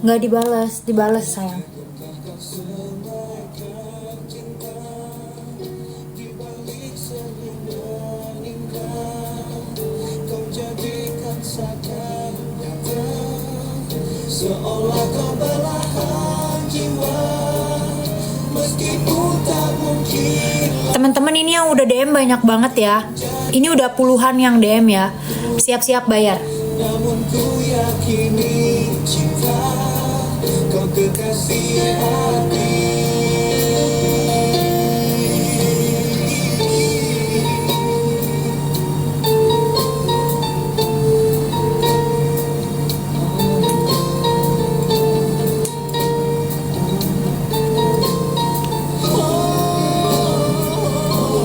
Nggak dibales, dibales sayang. Seolah kau belahan jiwa, meskipun tak mungkin. Teman-teman, ini yang udah DM banyak banget ya. Ini udah puluhan yang DM ya. Siap-siap bayar. Namun ku yakini cinta, kau kekasih hati.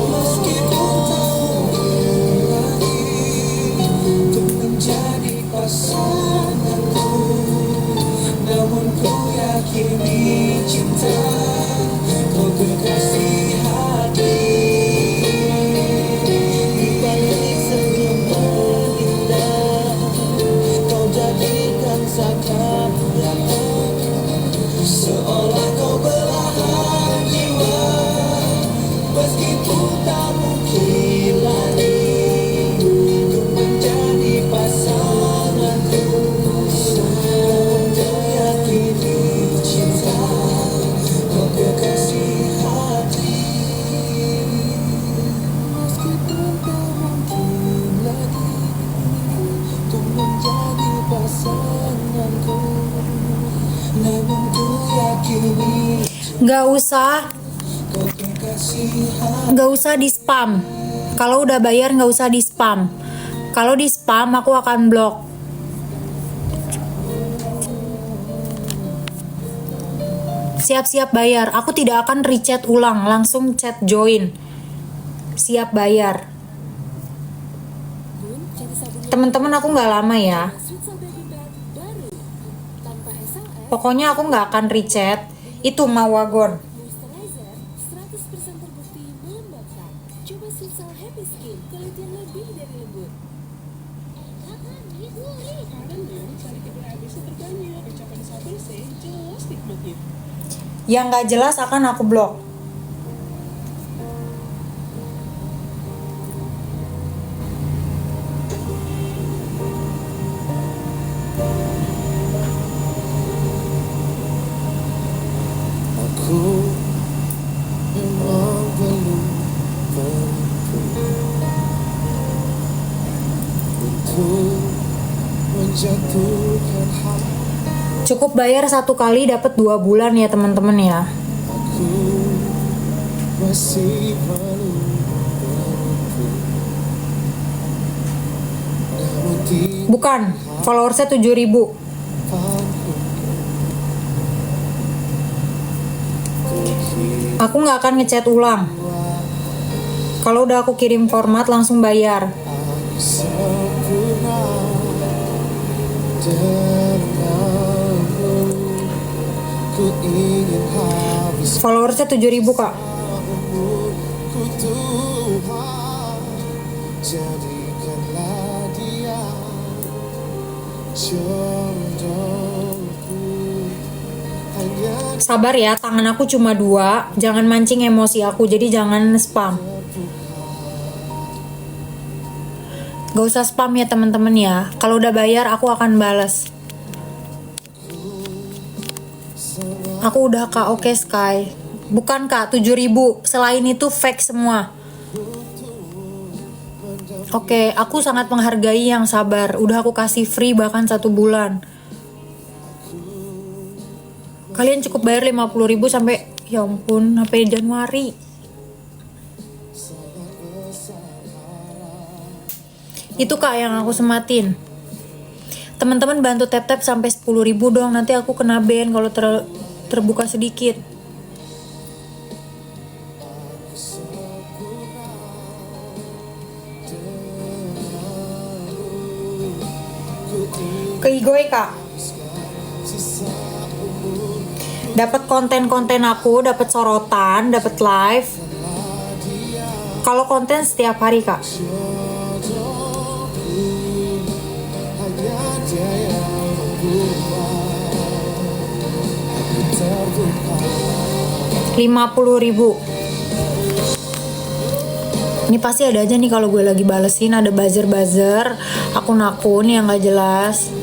Meskipun tak mungkin lagi untuk menjadi pasanganku, namun ku yakini cinta, kau kekasih hati. Di balik senyum indah, kau jadikan seakan nyata, seolah kau belahan jiwa, meskipun tak mungkin lagi untuk menjadi pasanganku, namun kau yakini cinta, kau kekasih hati. Meskipun tak mungkin lagi untuk menjadi pasanganku, namun ku yakini kau kekasih hati. Nggak usah di spam. Kalau udah bayar nggak usah di spam. Kalau di spam aku akan blok. Siap-siap bayar. Aku tidak akan rechat ulang, langsung chat join. Siap bayar. Teman-teman, aku nggak lama ya. Pokoknya aku nggak akan rechat. Itu Mawagon. Moisturizer 100% terbukti melembabkan. Coba Switzal Happy Skin, kulit yang lebih dari lembut. Yang nggak jelas akan aku blok. Aku memang belum mampu untuk menjatuhkan hati. Cukup bayar 1 kali dapat 2 bulan ya teman-teman ya. Aku masih menunggu, namun tidak Bukan, followersnya 7.000. Aku nggak akan ngechat ulang. Kalau udah aku kirim format langsung bayar. sempurna denganmu. Ku ingin habis Followersnya 7.000 kak. umurku Tuhan, jadikanlah dia jodohku. Hanya Sabar ya, tangan aku cuma 2. Jangan mancing emosi aku, jadi jangan spam. Gak usah spam ya teman-teman ya. Kalau udah bayar aku akan balas. Aku udah kak, oke Sky. Bukan kak, 7.000. Selain itu fake semua. Oke, aku sangat menghargai yang sabar. Udah aku kasih free bahkan 1 bulan. Kalian cukup bayar 50.000 sampai, ya ampun, sampai Januari. Itu kak yang aku sematin. Teman-teman bantu tap-tap sampai 10.000 dong. Nanti aku kena ban kalau terbuka sedikit. Ke Igoy kak. Dapat konten-konten aku, dapat sorotan, dapat live. Kalau konten setiap hari kak. 50.000. Ini pasti ada aja nih kalau gue lagi balesin, ada buzzer-buzzer, akun-akun yang gak jelas.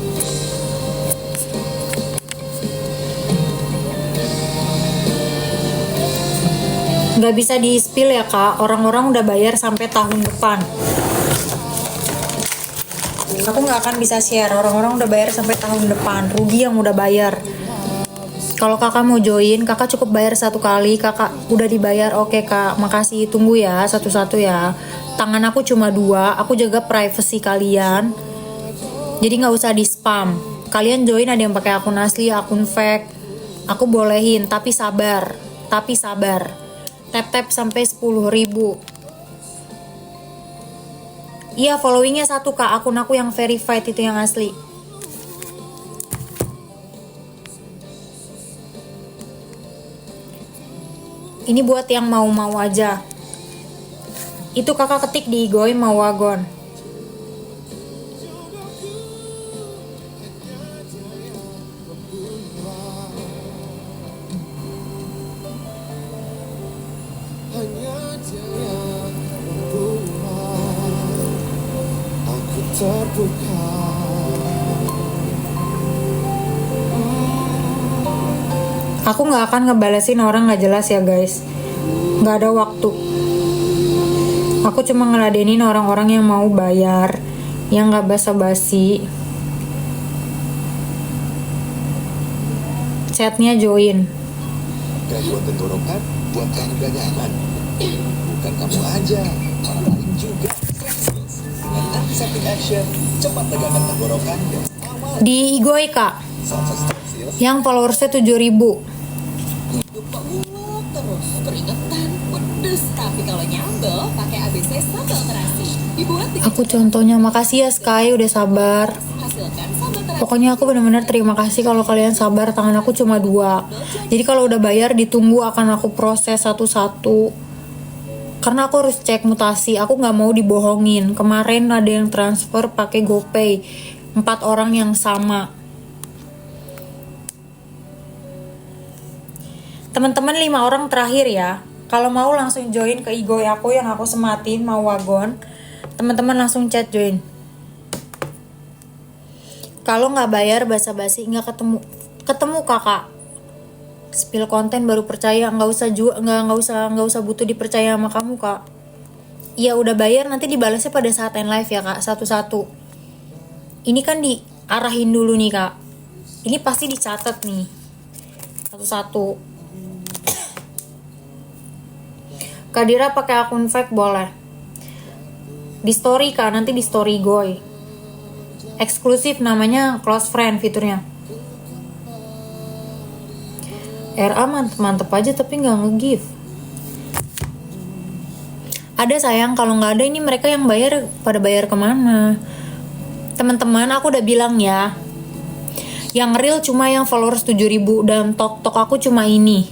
Gak bisa di-spill ya kak, orang-orang udah bayar sampai tahun depan. Aku gak akan bisa share, orang-orang udah bayar sampai tahun depan, rugi yang udah bayar. Kalau kakak mau join, kakak cukup bayar 1 kali, kakak udah dibayar, oke kak, makasih, tunggu ya, satu-satu ya. Tangan aku cuma 2, aku jaga privacy kalian, jadi nggak usah di spam. Kalian join ada yang pakai akun asli, akun fake, aku bolehin, tapi sabar. Tap sampai 10.000. Iya, followingnya 1 kak, akun aku yang verified itu yang asli. Ini buat yang mau aja. Itu kakak ketik di Igoy mau wagon. Hanya dia yang membuat aku terbuka. Aku nggak akan ngebalesin orang nggak jelas ya guys. Nggak ada waktu. Aku cuma ngeladenin orang-orang yang mau bayar, yang nggak basa-basi. Chatnya join. Gak buat tenggorokan, buat kamu gak nyaman. Bukan kamu aja, orang lain juga. Dengan antiseptic action, cepat tegakkan tenggorokan dan aman. Di Igoy kak, Salsa Strepsils, yang followersnya 7.000. Hidup kok mulut terus, keringetan, pedes. Tapi kalau nyambel, pakai ABC sambal terasi. Dibuat dengan Aku contohnya, makasih ya Sky udah sabar. hasilkan sambal terasi. Pokoknya aku benar-benar terima kasih kalau kalian sabar, tangan aku cuma 2. Jadi kalau udah bayar ditunggu, akan aku proses satu-satu. Karena aku harus cek mutasi, aku nggak mau dibohongin. Kemarin ada yang transfer pakai GoPay, 4 orang yang sama. Teman-teman 5 orang terakhir ya. Kalau mau langsung join ke Igoy aku yang aku sematin mau wagon. Teman-teman langsung chat join. Kalau nggak bayar basa-basi nggak ketemu kakak. Spill konten baru percaya, nggak usah butuh dipercaya sama kamu kak. Ya udah bayar nanti dibalasnya pada saat end live ya kak, satu-satu. Ini kan diarahin dulu nih kak. Ini pasti dicatat nih, satu-satu. Kak Dira pakai akun fake boleh. Di story kak, nanti di story Goy. Eksklusif namanya close friend fiturnya. RA mantep aja tapi nggak nge-give. Ada sayang, kalau nggak ada ini mereka yang bayar pada bayar kemana? Teman-teman aku udah bilang ya, yang real cuma yang followers 7.000 dan tok aku cuma ini.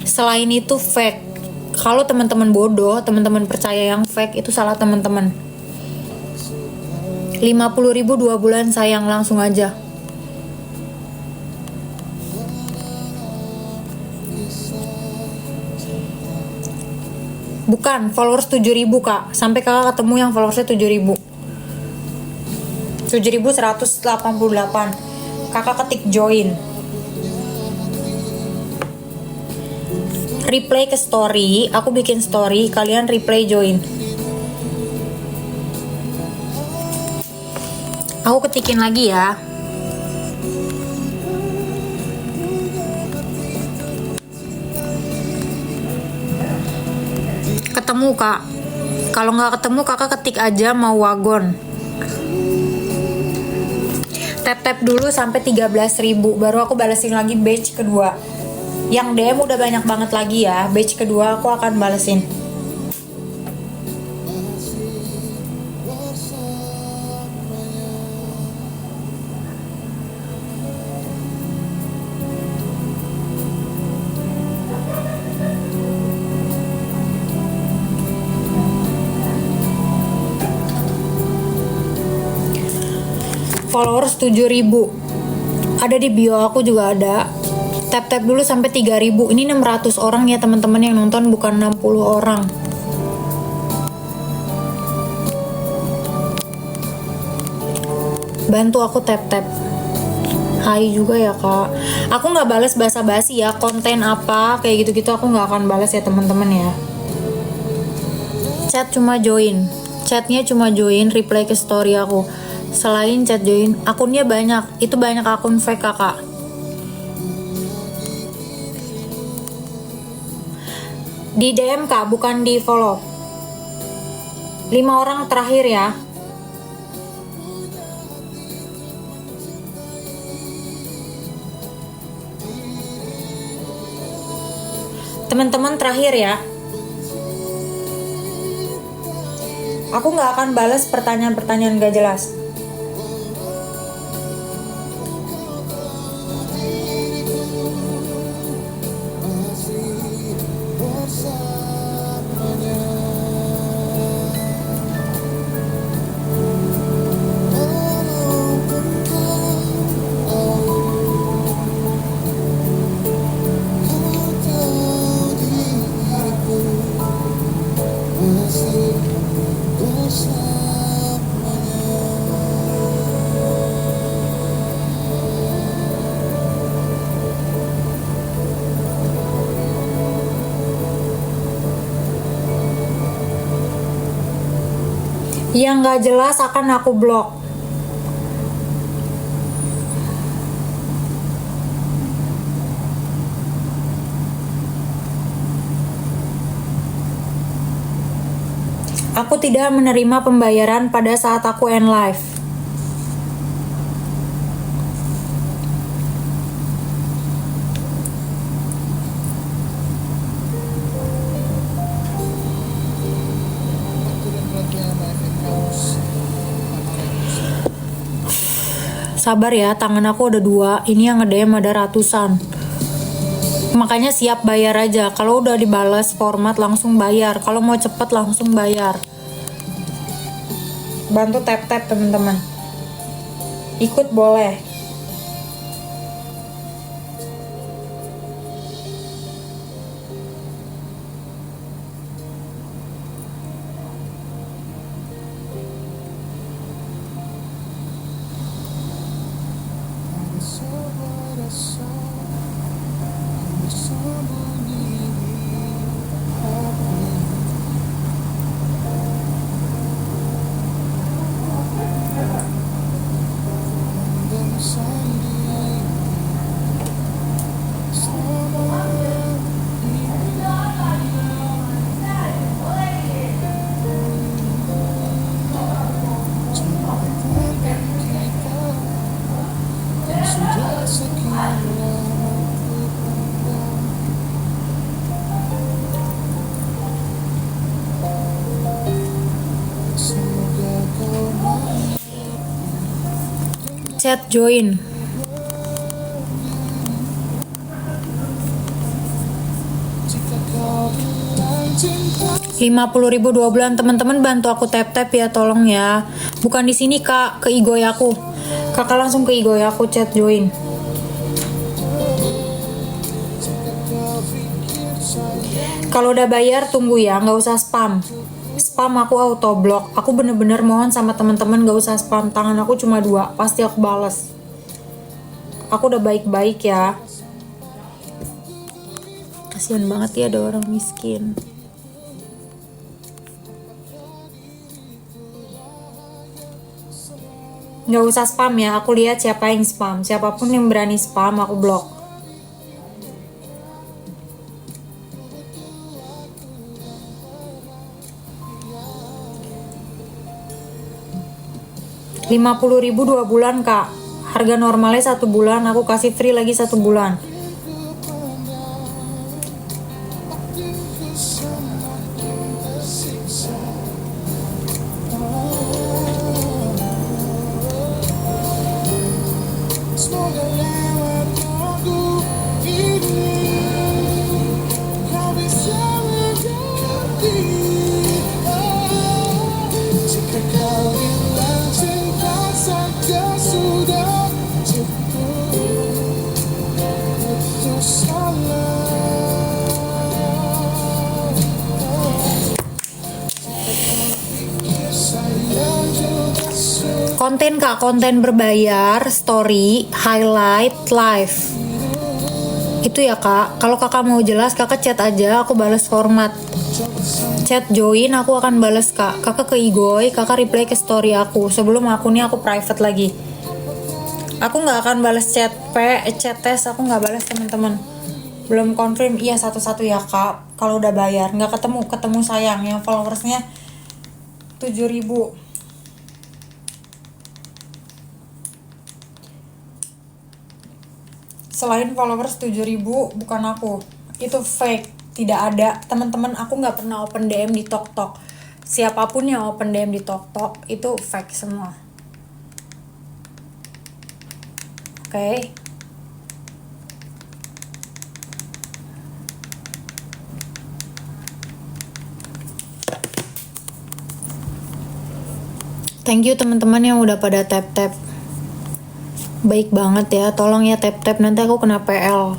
Selain itu fake. Kalau teman-teman bodoh, teman-teman percaya yang fake, itu salah teman-teman. 50.000 2 bulan sayang, langsung aja. Bukan, followers 7.000 kak. Sampai kakak ketemu yang followersnya 7.000. 7.188. Kakak ketik join. Replay ke story, aku bikin story, kalian replay join. Aku ketikin lagi ya. Ketemu kak. Kalau nggak ketemu kakak ketik aja mau wagon. Tap dulu sampai 13.000, baru aku balesin lagi batch kedua. Yang DM udah banyak banget lagi ya, batch kedua aku akan balesin. Followers 7.000. Ada di bio aku juga ada. Tap-tap dulu sampai 3.000. Ini 600 orang ya teman-teman yang nonton, bukan 60 orang. Bantu aku tap-tap. Hai juga ya kak. Aku nggak balas basa-basi ya, konten apa kayak gitu-gitu aku nggak akan balas ya teman-teman ya. Chat cuma join, chatnya cuma join, reply ke story aku. Selain chat join, akunnya banyak. Itu banyak akun fake kakak. Di DM kak, bukan di follow. 5 orang terakhir ya. Teman-teman terakhir ya. Aku nggak akan balas pertanyaan-pertanyaan gak jelas. Yang nggak jelas akan aku blok. Aku tidak menerima pembayaran pada saat aku end live. Sabar ya, tangan aku ada 2. Ini yang nge-DM ada ratusan. Makanya siap bayar aja. Kalau udah dibalas format langsung bayar. Kalau mau cepet langsung bayar. Bantu tap-tap teman-teman. Ikut boleh. Chat join. 50.000 2 bulan. Teman-teman bantu aku tap-tap ya, tolong ya. Bukan di sini kak, ke Igoy aku. Kakak langsung ke Igoy aku chat join. Kalau udah bayar tunggu ya, nggak usah spam. Spam aku auto block. Aku bener-bener mohon sama teman-teman gak usah spam. Tangan aku cuma 2, pasti aku bales. Aku udah baik-baik ya. Kasian banget ya ada orang miskin. Gak usah spam ya, aku lihat siapa yang spam. Siapapun yang berani spam aku blok. $50.000 2 bulan kak. Harga normalnya 1 bulan, aku kasih free lagi 1 bulan. konten kak, konten berbayar, story, highlight, live. Itu ya kak. Kalau kakak mau jelas kakak chat aja, aku balas format. Chat join aku akan balas kak. Kakak ke Igoy, kakak reply ke story aku. Sebelum akunnya aku private lagi. Aku nggak akan balas chat tes, aku nggak balas teman-teman. Belum confirm, iya satu-satu ya kak. Kalau udah bayar, nggak ketemu sayang. Yang followersnya 7.000. Selain followers 7.000 bukan aku, itu fake, tidak ada. Teman-teman, aku nggak pernah open DM di TokTok. Siapapun yang open DM di TokTok itu fake semua. Oke. Thank you teman-teman yang udah pada tap-tap. Baik banget ya, tolong ya tap-tap, nanti aku kena PL.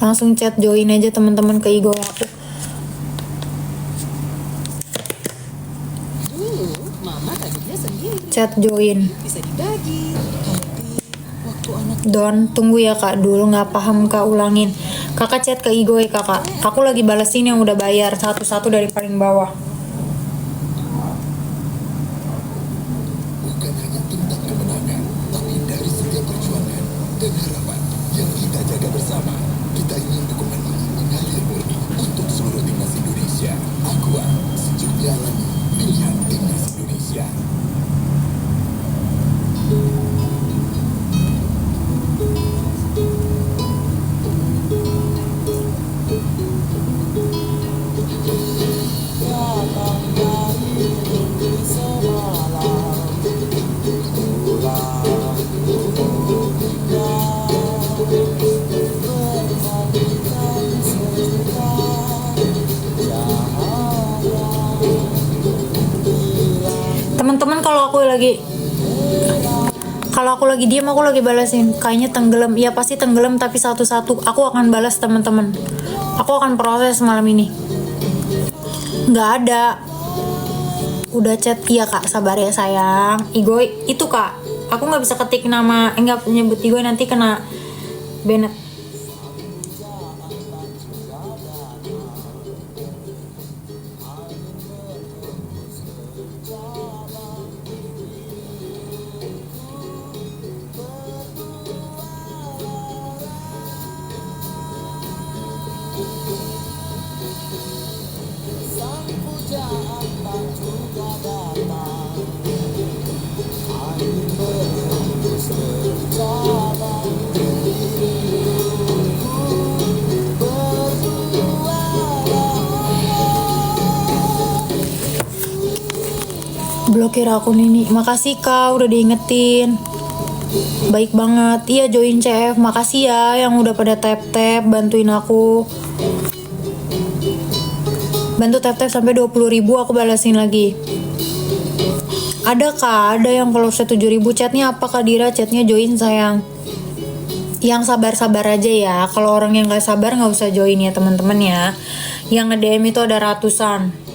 Langsung chat join aja teman-teman ke Igo aku. Mama tadinya sendiri. Chat join. Bisa dibagi. Tapi waktu anak Don, tunggu ya kak dulu, nggak paham kak, ulangin. Kakak chat ke Igo kakak. Aku lagi balesin yang udah bayar satu-satu dari paling bawah. Bukan hanya tentang kemenangan, tapi dari setiap perjuangan dan harapan yang kita jaga bersama. Kita ingin dukungan ini mengalir murni untuk seluruh timnas Indonesia. Aqua, sejuknya lagi pilihan timnas Indonesia. Teman-teman, kalau aku lagi diam, aku lagi balasin. Kayaknya tenggelam. Iya pasti tenggelam, tapi satu-satu aku akan balas teman-teman. Aku akan proses malam ini. Nggak ada. Udah chat, iya kak, sabar ya sayang. Igoy, itu kak. Aku nggak bisa ketik nama, nggak nyebut Igoy, nanti kena Bennett. Blokir akun ini. Makasih kak udah diingetin. Baik banget. Iya join CF. Makasih ya yang udah pada tap-tap bantuin aku. Bantu tap-tap sampai 20.000 aku balasin lagi. Ada kak, ada yang followersnya 7.000. Chatnya apa kak Dira? Chatnya join sayang. Yang sabar-sabar aja ya. Kalau orang yang gak sabar gak usah join ya teman-teman ya. Yang nge-DM itu ada ratusan.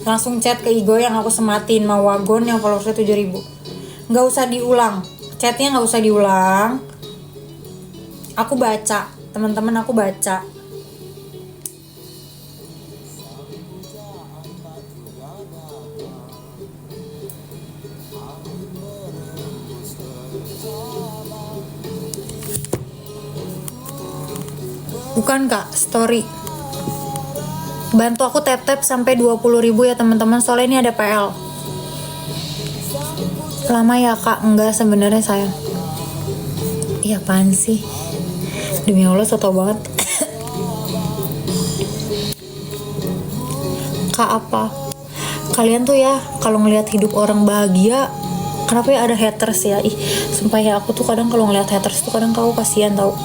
Langsung chat ke Igo yang aku sematin, mau wagon yang followersnya 7.000. Gak usah diulang. Chatnya gak usah diulang. Aku baca, teman-teman, aku baca. Bukan kak, story. Bantu aku tap-tap sampai 20.000 ya teman-teman, soalnya ini ada PL. Lama ya kak? Enggak sebenarnya sayang. Iya apaan sih? Demi Allah soto banget. Kak apa? Kalian tuh ya kalau ngelihat hidup orang bahagia, kenapa ya ada haters ya? Ih, sumpah ya aku tuh kadang kalau ngelihat haters tuh kadang aku kasihan tau.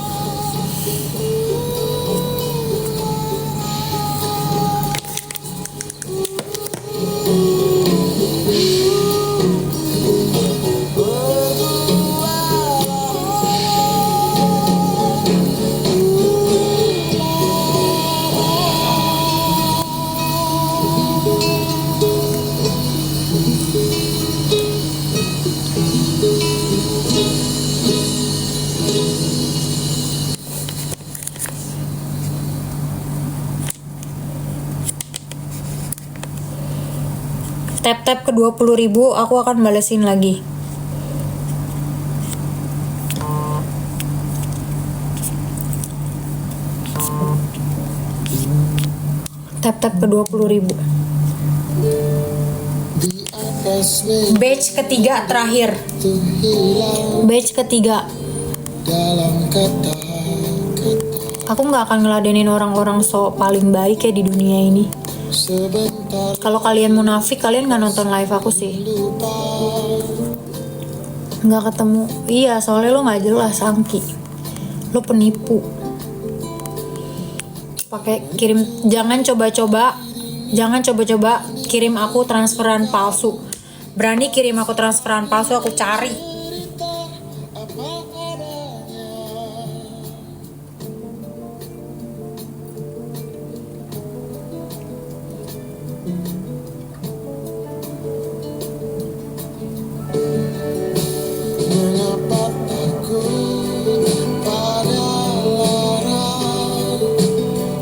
Tap-tap ke 20.000 aku akan balesin lagi. Tap-tap ke 20.000. Batch ketiga terakhir. Batch ketiga. Aku nggak akan ngeladenin orang-orang paling baik ya di dunia ini. Kalau kalian munafik, kalian nggak nonton live aku sih. Nggak ketemu. Iya, soalnya lo nggak jelas, Angki. Lo penipu. Pakai kirim, jangan coba-coba kirim aku transferan palsu. Berani kirim aku transferan palsu, aku cari.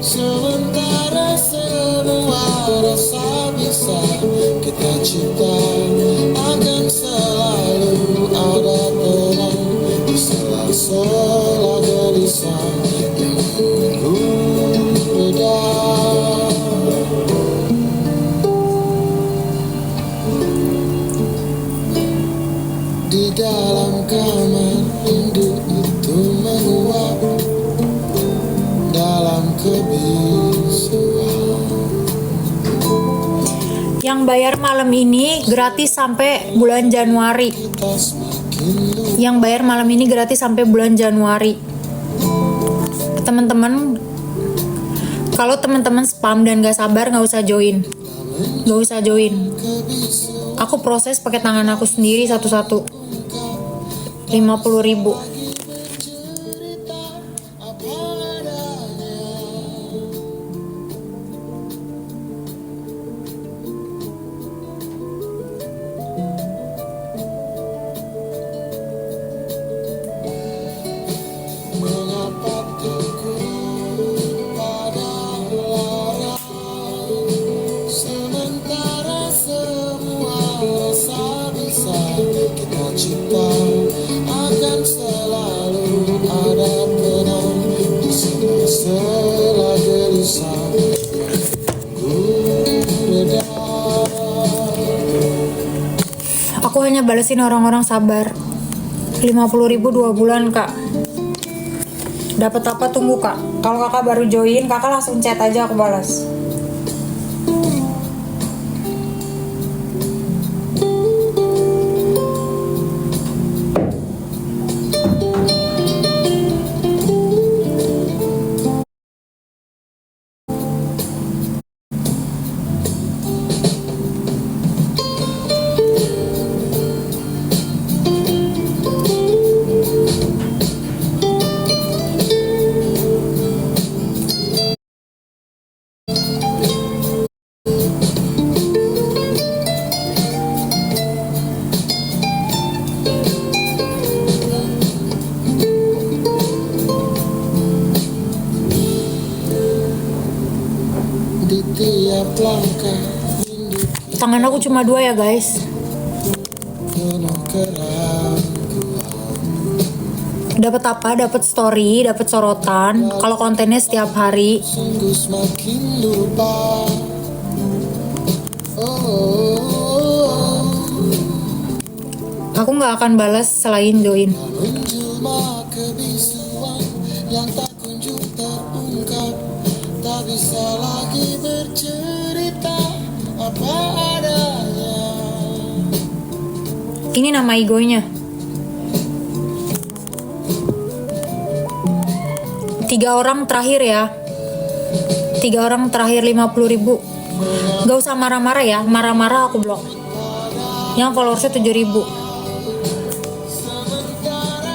Sementara semua rasa bisa kita cipta, akan selalu ada tenang di sela-sela gelisah yang belum reda. Di dalam kamar rindu itu menguap dalam kebisuan. Yang bayar malam ini gratis sampai bulan Januari. Yang bayar malam ini gratis sampai bulan Januari. Teman-teman, kalau teman-teman spam dan gak sabar, nggak usah join. Aku proses pakai tangan aku sendiri satu-satu. 50.000. Mengapa takut pada lara, sementara semua rasa bisa kita cipta, akan selalu ada tenang di sela-sela gelisah reda. Aku hanya balesin orang-orang sabar. 50.000 2 bulan, Kak. Dapat apa tunggu, Kak. Kalau Kakak baru join, Kakak langsung chat aja, aku balas. Di tiap langkah rindu Tangan aku cuma 2 ya, guys. penuh keraguan. Dapat apa? Dapat story, dapat sorotan. Kalau kontennya setiap hari. Sungguh semakin lupa. Aku nggak akan balas selain join. Menjelma kebisuan yang tak kunjung terungkap, tak bisa lagi bercerita apa adanya. Ini nama egonya. 3 orang terakhir ya. 3 orang terakhir 50.000. Gak usah marah-marah ya. Marah-marah aku blok. Yang followersnya 7.000.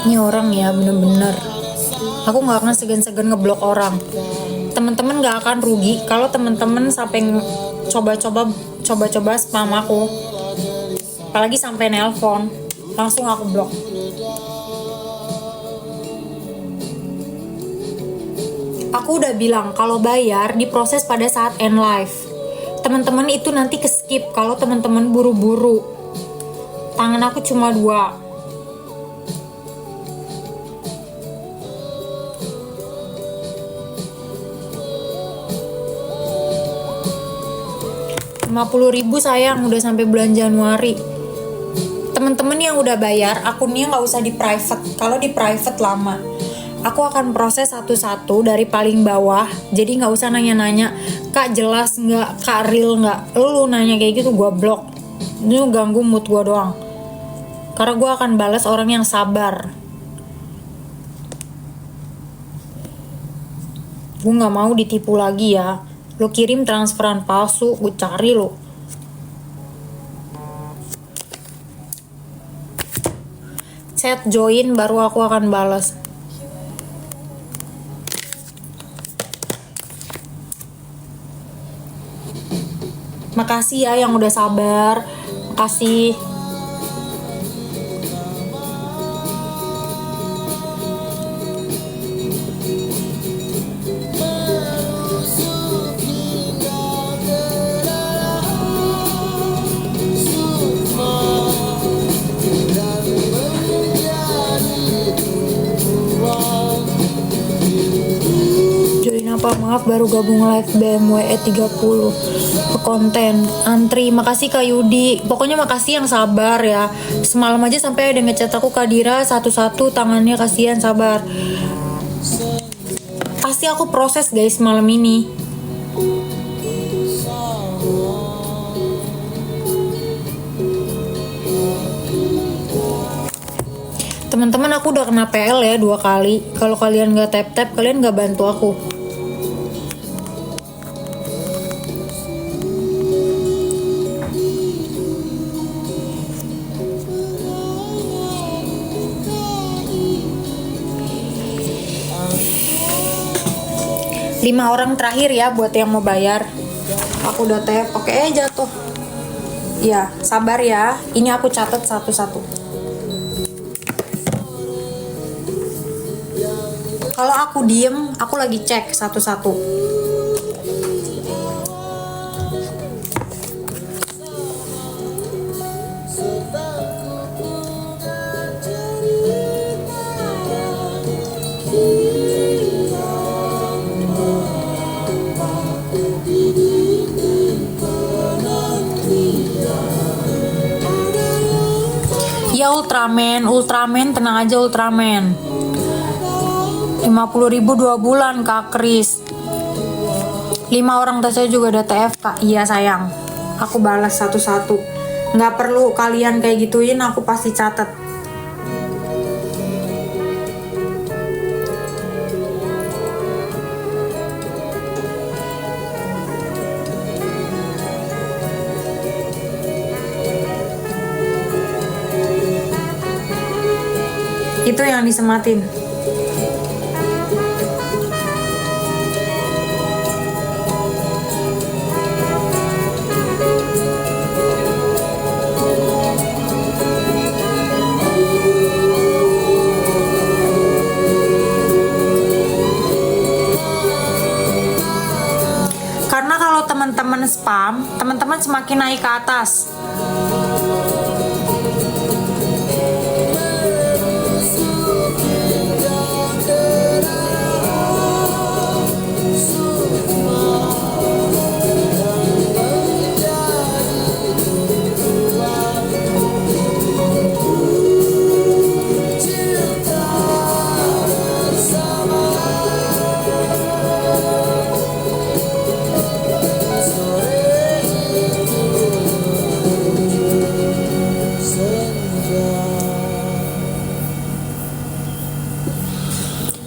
Ini orang ya bener-bener. Aku gak akan segan-segan ngeblok orang. Temen-temen gak akan rugi kalau temen-temen sampai coba-coba spam aku. Apalagi sampai nelpon. Langsung aku blok. Aku udah bilang kalau bayar diproses pada saat end live. teman-teman itu nanti ke skip kalau teman-teman buru-buru. Tangan aku cuma 2. Rp50.000 sayang, udah sampai bulan Januari. Temen-temen yang udah bayar, akunnya nggak usah di private. Kalau di private lama. Aku akan proses satu-satu dari paling bawah. Jadi nggak usah nanya-nanya, Kak jelas nggak, Kak real nggak. Lu nanya kayak gitu, gue blok. Ini ganggu mood gue doang. Karena gue akan balas orang yang sabar. Gue nggak mau ditipu lagi ya. Lo kirim transferan palsu, gue cari lo. Chat join baru aku akan balas. Makasih ya yang udah sabar. Makasih. Apa maaf baru gabung live BMW E30 ke konten antri. Makasih Kak Yudi, pokoknya makasih yang sabar ya. Semalam aja sampai ada ngechat aku Kadira satu-satu tangannya, kasihan sabar. Pasti aku proses guys malam ini. Teman-teman aku udah kena PL ya 2 kali. Kalau kalian gak tap-tap, kalian gak bantu aku. Lima orang terakhir ya buat yang mau bayar. Aku udah tap, oke jatuh. Ya, sabar ya. Ini aku catat satu-satu. Kalau aku diem, aku lagi cek satu-satu. Ya Ultraman, tenang aja Ultraman. 50.000 2 bulan Kak Kris. 5 orang tes saya juga ada TF Kak. Iya sayang, aku balas satu-satu. Nggak perlu kalian kayak gituin, aku pasti catat. Itu yang disematin. Karena kalau teman-teman spam, teman-teman semakin naik ke atas.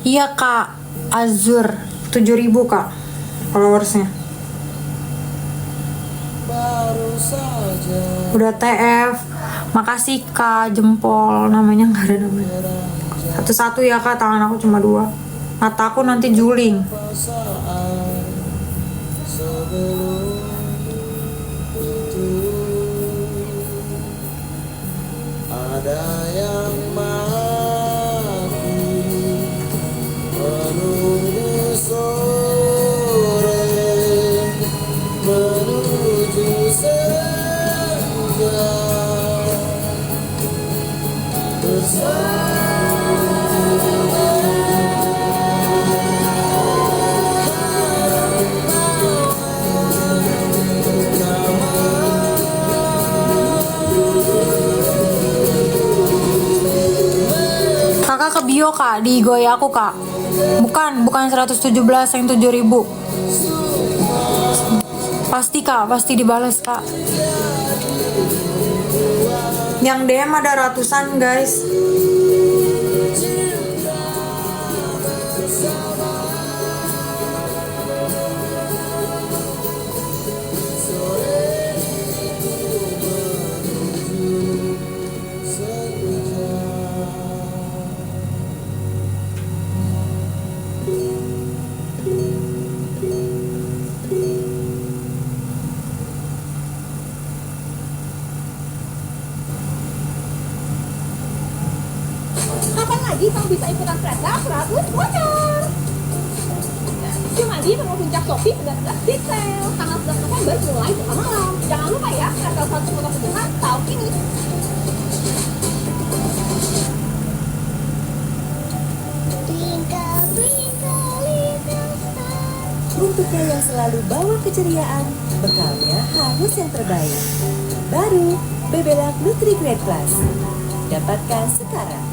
Iya Kak, Azur 7.000 Kak followersnya. Udah TF. Makasih Kak, jempol. Namanya nggak ada namanya. Satu-satu ya Kak, tangan aku cuma 2. Mata aku nanti juling. Ada yang mati menunggu sore, menunggu Kakak ke bio kak, di Goy aku kak. Bukan 117 yang 7.000. Pasti kak, pasti dibales kak. Yang DM ada ratusan guys. Kapan lagi kamu bisa ikutan kereta 100 bocor? Cuma di Mall Puncak Shopee 19 detail. Tanggal 11 November mulai tengah malam. Jangan lupa ya, kereta 1 motor kedua tahun ini. Untuknya yang selalu bawa keceriaan, bekalnya harus yang terbaik. Baru, Bebelak Nutri-Grade Plus. Dapatkan sekarang.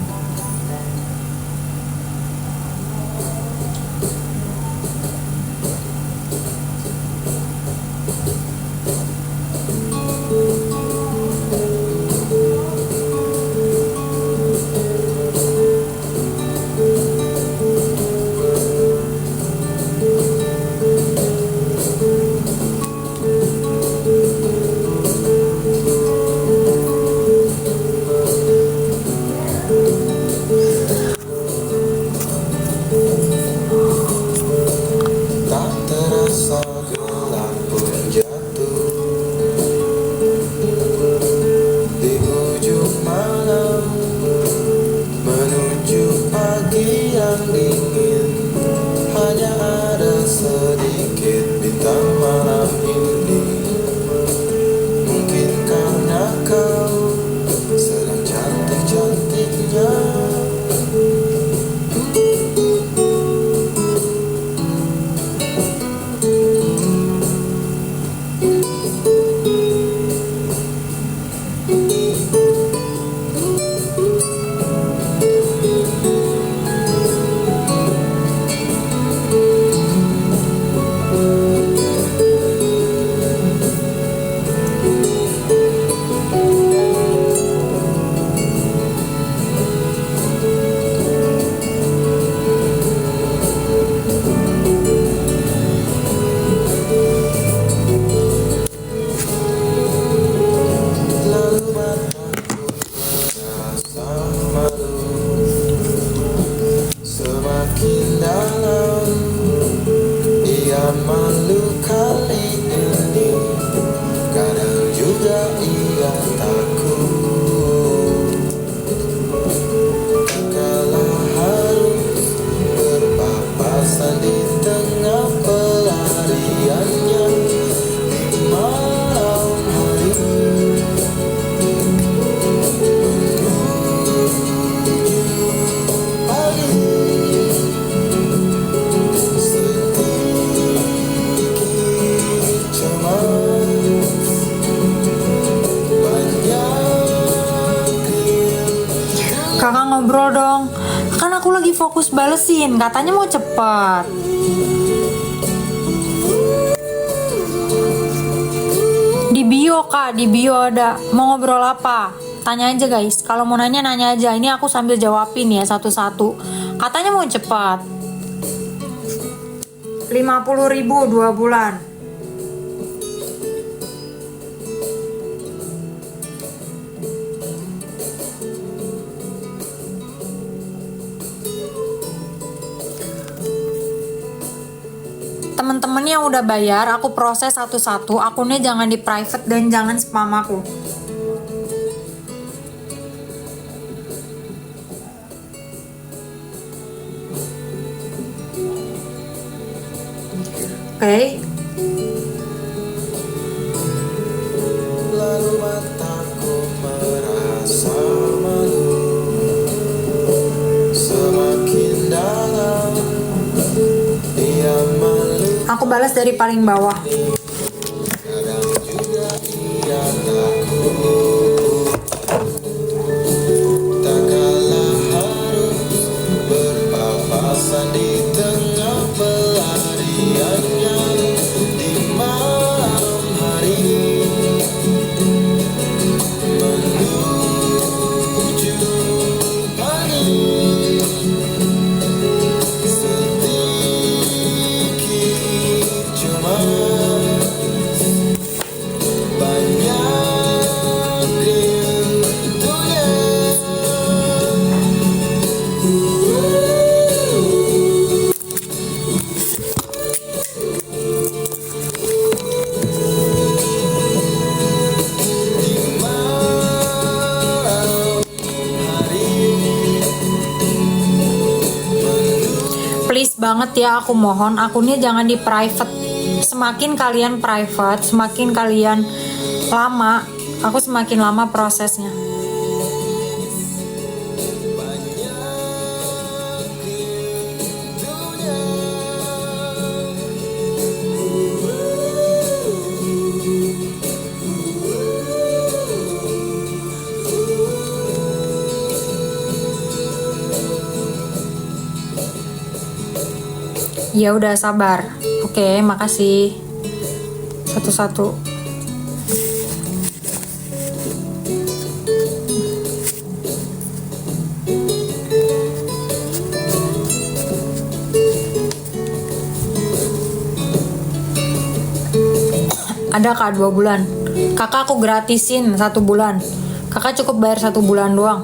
Tak terasa gelap pun jatuh di ujung malam menuju pagi yang dingin. Hanya ada sedikit bintang malam ini. Mungkin karena kau sedang cantik-cantiknya. Lalu mataku merasa malu semakin dalam. Ia malu kali ini, kadang juga ia takut. Tak kalah harus berpapasan di tengah pelariannya di malam hari. Kakak ngobrol dong. Kan aku lagi fokus balesin, katanya mau cepet. Di bio kak, di bio ada. Mau ngobrol apa? Tanya aja guys. Kalau mau nanya, nanya aja. Ini aku sambil jawabin ya satu-satu. Katanya mau cepat. 50.000 2 bulan. Temen-temen yang udah bayar, aku proses satu-satu. Akunnya jangan di private dan jangan spam aku. Oke. Lalu mataku merasa malu kebalas dari paling bawah. Kadang juga ia takut, tak kalah harus berpapasan di tengah pelariannya di malam hari menuju pagi. Sedikit cuma banyak rindunya. Di malam hari Please banget ya, aku mohon akunnya jangan di private. Semakin kalian private, semakin kalian lama, aku semakin lama prosesnya. Ya udah sabar. Oke, makasih. Satu-satu. Ada kak 2 bulan. Kakak aku gratisin 1 bulan. Kakak cukup bayar 1 bulan doang.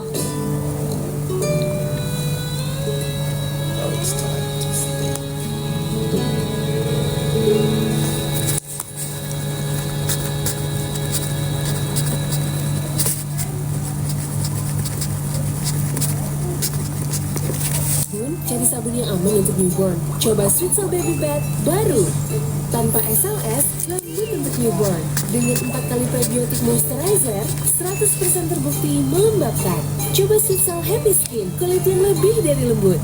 Cari sabun yang aman untuk newborn. Coba Sweet Soul Baby Bath baru. Tanpa SLS, lembut untuk newborn. Dengan 4 kali prebiotik moisturizer, 100% terbukti melembabkan. Coba Sweet Soul Happy Skin, kulit yang lebih dari lembut.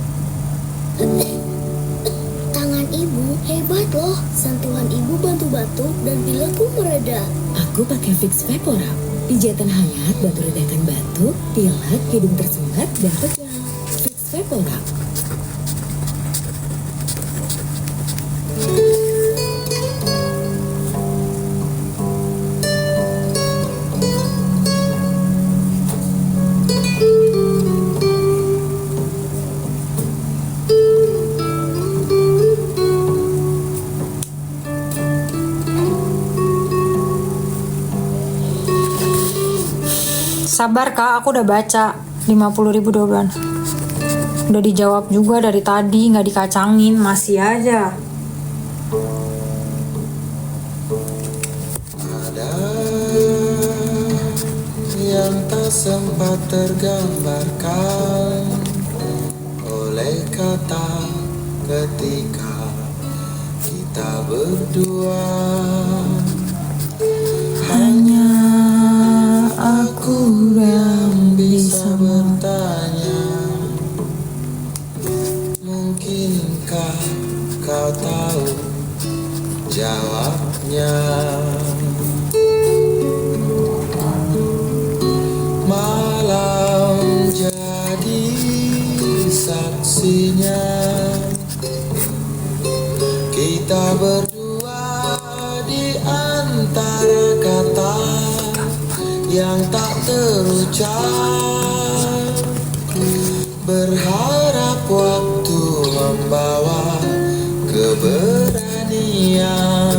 Tangan ibu hebat loh. Sentuhan ibu bantu batuk dan pilekku mereda. Aku pakai Fix Vapora. Pijatan hangat bantu redakan batuk, pilek, hidung tersengat, dan pegal. Fix Vapora. Sabar kak, aku udah baca 50.000 2 bulan. Udah dijawab juga dari tadi, nggak dikacangin, masih aja. ada yang tak sempat tergambarkan oleh kata ketika kita berdua. Hanya aku yang bisa bertanya, mungkinkah kau tahu jawabnya? Malam jadi saksinya, kita berdua di antara kata yang tak terucap, berharap waktu membawa keberanian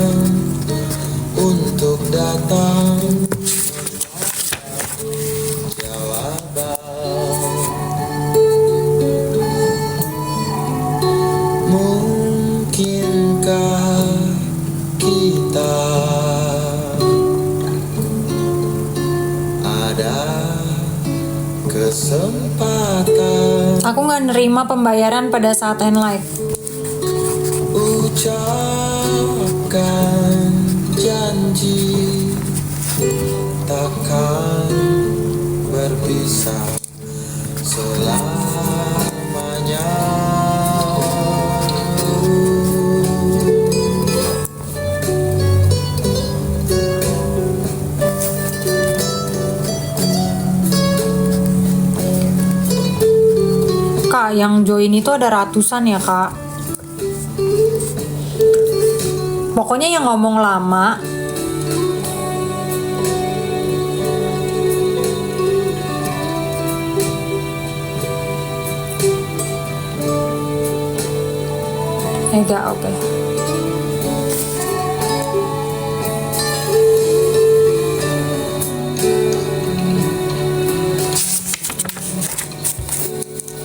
untuk datang jawaban. Mungkinkah kita ada kesempatan Aku nggak nerima pembayaran pada saat end live. ucapkan janji takkan berpisah selamanya. Kak, yang join itu ada ratusan ya kak. Pokoknya yang ngomong lama enggak, oke.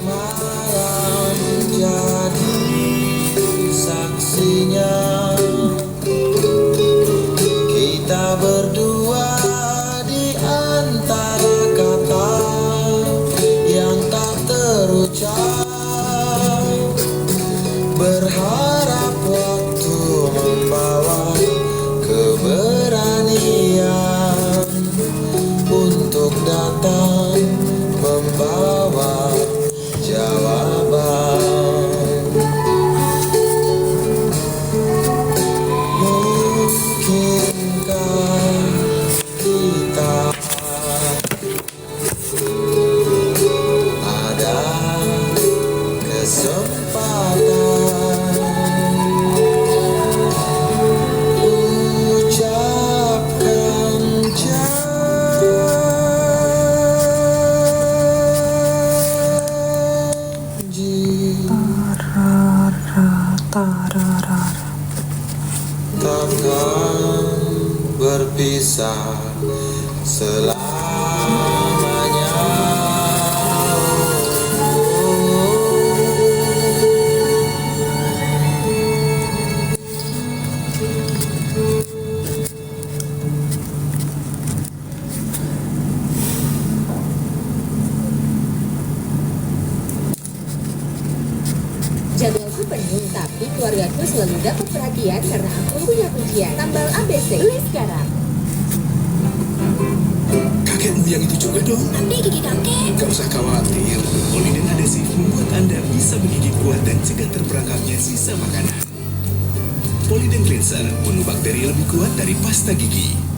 malam jadi saksinya, kita berdua di antara kata yang tak terucap, berharap waktu membawa keberanian untuk datang membawa jawaban. Mungkinkah kita ada kesempatan ucapkan janji Tararara. takkan berpisah selamanya. Jadwalku penuh, tapi keluargaku selalu dapat perhatian karena aku punya kuncian. Tambal ABC, beli sekarang. Kakekmu yang itu juga dong. Tapi gigi kakek. Gak usah khawatir, Poliden Adhesive membuat Anda bisa menggigit kuat dan cegah terperangkapnya sisa makanan. Poliden Cleanser, bunuh bakteri lebih kuat dari pasta gigi.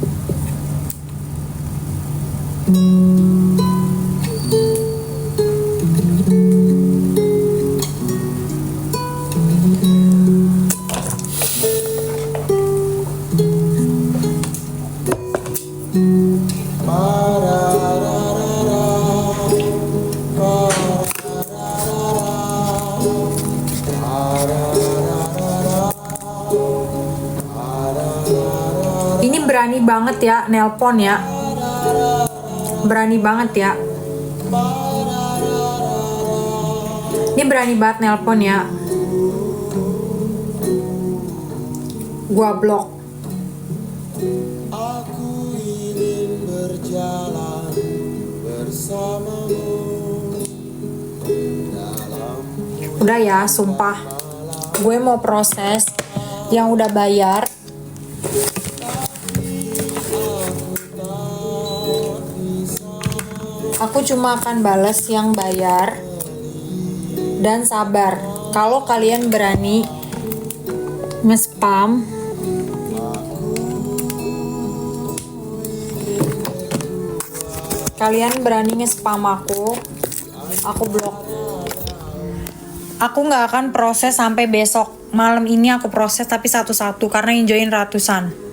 Ini berani banget ya nelpon ya. Berani banget ya. Ini berani banget nelpon ya. Gua blok. Aku ingin berjalan bersamamu dalam Udah ya, sumpah. Gue mau proses yang udah bayar. Aku cuma akan bales yang bayar dan sabar. Kalau kalian berani nge-spam, kalian berani nge-spam aku blok. Aku nggak akan proses sampai besok. Malam ini aku proses tapi satu-satu karena yang join ratusan.